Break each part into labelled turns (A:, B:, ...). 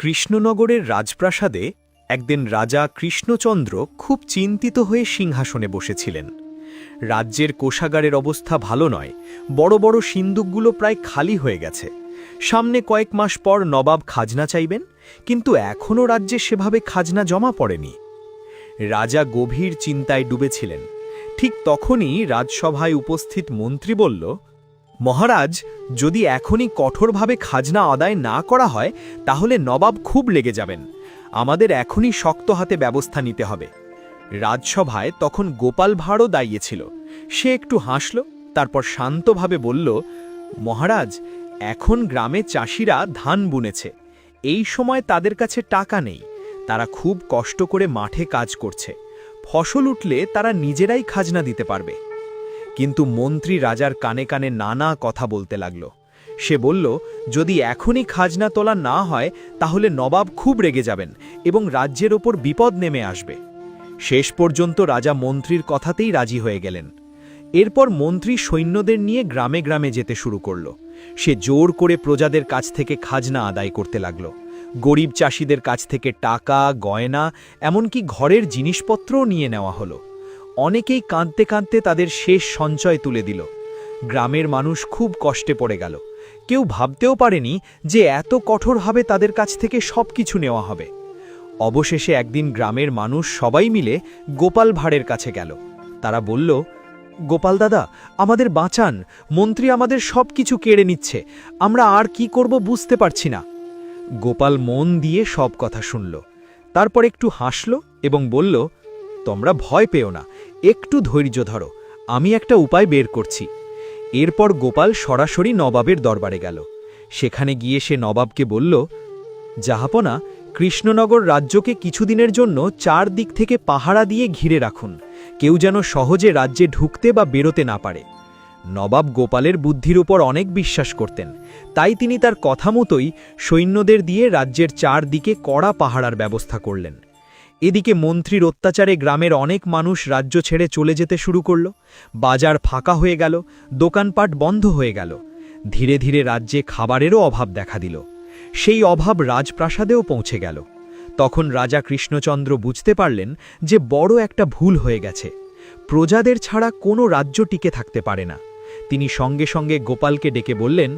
A: কৃষ্ণনগরের রাজপ্রাসাদে একদিন রাজা কৃষ্ণচন্দ্র খুব চিন্তিত হয়ে সিংহাসনে বসেছিলেন। রাজ্যের কোষাগারের অবস্থা ভালো নয়, বড় বড় সিন্দুকগুলো প্রায় খালি হয়ে গেছে। সামনে কয়েক মাস পর নবাব খাজনা চাইবেন, কিন্তু এখনও রাজ্যে সেভাবে খাজনা জমা পড়েনি। রাজা গভীর চিন্তায় ডুবেছিলেন। ঠিক তখনই রাজসভায় উপস্থিত মন্ত্রী বলল, মহারাজ, যদি এখনই কঠোরভাবে খাজনা আদায় না করা হয় তাহলে নবাব খুব লেগে যাবেন। আমাদের এখনই শক্ত হাতে ব্যবস্থা নিতে হবে। রাজসভায় তখন গোপাল ভাঁড়ও দাঁড়িয়েছিল। সে একটু হাসল, তারপর শান্তভাবে বলল, মহারাজ, এখন গ্রামে চাষিরা ধান বুনেছে। এই সময় তাদের কাছে টাকা নেই। তারা খুব কষ্ট করে মাঠে কাজ করছে। ফসল উঠলে তারা নিজেরাই খাজনা দিতে পারবে। কিন্তু মন্ত্রী রাজার কানে কানে নানা কথা বলতে লাগল। সে বলল, যদি এখনই খাজনা তোলা না হয় তাহলে নবাব খুব রেগে যাবেন এবং রাজ্যের ওপর বিপদ নেমে আসবে। শেষ পর্যন্ত রাজা মন্ত্রীর কথাতেই রাজি হয়ে গেলেন। এরপর মন্ত্রী সৈন্যদের নিয়ে গ্রামে গ্রামে যেতে শুরু করল। সে জোর করে প্রজাদের কাছ থেকে খাজনা আদায় করতে লাগল। গরিব চাষিদের কাছ থেকে টাকা, গয়না, এমনকি ঘরের জিনিসপত্রও নিয়ে নেওয়া হলো। অনেকেই কাঁদতে কাঁদতে তাদের শেষ সঞ্চয় তুলে দিল। গ্রামের মানুষ খুব কষ্টে পড়ে গেল। কেউ ভাবতেও পারেনি যে এত কঠোরভাবে তাদের কাছ থেকে সবকিছু নেওয়া হবে। অবশেষে একদিন গ্রামের মানুষ সবাই মিলে গোপাল ভাঁড়ের কাছে গেল। তারা বলল, গোপাল দাদা, আমাদের বাঁচান, মন্ত্রী আমাদের সবকিছু কেড়ে নিচ্ছে। আমরা আর কি করব বুঝতে পারছি না। গোপাল মন দিয়ে সব কথা শুনল, তারপর একটু হাসল এবং বলল, তোমরা ভয় পেও না, একটু ধৈর্য ধরো, আমি একটা উপায় বের করছি। এরপর গোপাল সরাসরি নবাবের দরবারে গেল। সেখানে গিয়ে সে নবাবকে বলল, জাহাপনা, কৃষ্ণনগর রাজ্যকে কিছুদিনের জন্য চারদিক থেকে পাহারা দিয়ে ঘিরে রাখুন। কেউ যেন সহজে রাজ্যে ঢুকতে বা বেরোতে না পারে। নবাব গোপালের বুদ্ধির উপর অনেক বিশ্বাস করতেন, তাই তিনি তার কথা মতোই সৈন্যদের দিয়ে রাজ্যের চারদিকে কড়া পাহারার ব্যবস্থা করলেন। এদিকে মন্ত্রীর অত্যাচারে গ্রামের অনেক মানুষ রাজ্য ছেড়ে চলে যেতে শুরু করল। বাজার ফাঁকা হয়ে গেল, দোকানপাট বন্ধ হয়ে গেল। ধীরে ধীরে রাজ্যে খাবারেরও অভাব দেখা দিল। সেই অভাব রাজপ্রাসাদেও পৌঁছে গেল। তখন রাজা কৃষ্ণচন্দ্র বুঝতে পারলেন যে বড় একটা ভুল হয়ে গেছে। প্রজাদের ছাড়া কোনো রাজ্য টিকে থাকতে পারে না। তিনি সঙ্গে সঙ্গে গোপালকে ডেকে বললেন,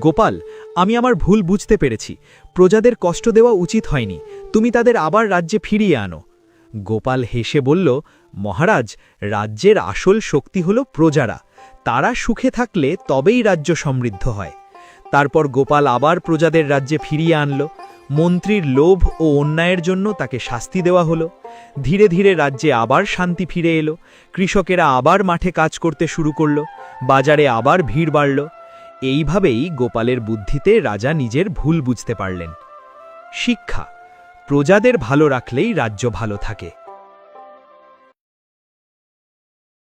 A: গোপাল, আমি আমার ভুল বুঝতে পেরেছি। প্রজাদের কষ্ট দেওয়া উচিত হয়নি। তুমি তাদের আবার রাজ্যে ফিরিয়ে আনো। গোপাল হেসে বলল, মহারাজ, রাজ্যের আসল শক্তি হল প্রজারা। তারা সুখে থাকলে তবেই রাজ্য সমৃদ্ধ হয়। তারপর গোপাল আবার প্রজাদের রাজ্যে ফিরিয়ে আনল। মন্ত্রীর লোভ ও অন্যায়ের জন্য তাকে শাস্তি দেওয়া হলো। ধীরে ধীরে রাজ্যে আবার শান্তি ফিরে এলো। কৃষকেরা আবার মাঠে কাজ করতে শুরু করল। বাজারে আবার ভিড় বাড়ল। এইভাবেই গোপালের বুদ্ধিতে রাজা নিজের ভুল বুঝতে পারলেন। শিক্ষা: প্রজাদের ভালো রাখলেই রাজ্য ভালো থাকে।